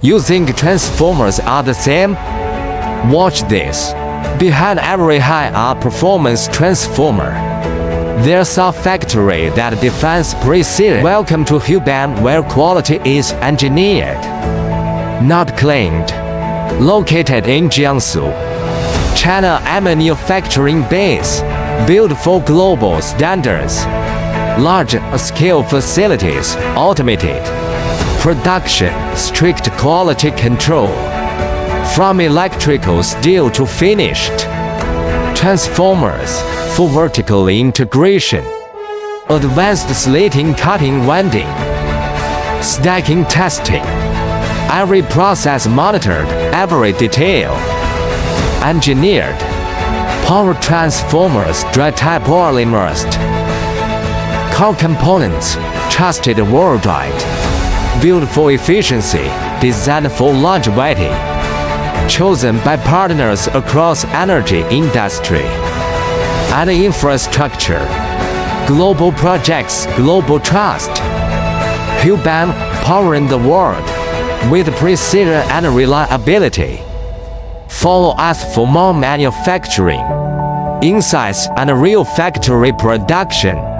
You think transformers are the same? Watch this. Behind every high-performance transformer, there's a factory that defines precision. Welcome to HUBANG, where quality is engineered, not claimed. Located in Jiangsu, China, a manufacturing base built for global standards. Large-scale facilities, automated production, strict quality control. From electrical steel to finished transformers, for vertical integration, advanced slitting, cutting, winding, stacking, testing. Every process monitored, every detail engineered. Power transformers, dry-type oil-immersed. Core components, trusted worldwide. Built for efficiency, designed for longevity. Chosen by partners across energy industry and infrastructure. Global projects, global trust. HUBANG, powering the world with precision and reliability. Follow us for more manufacturing insights and real factory production.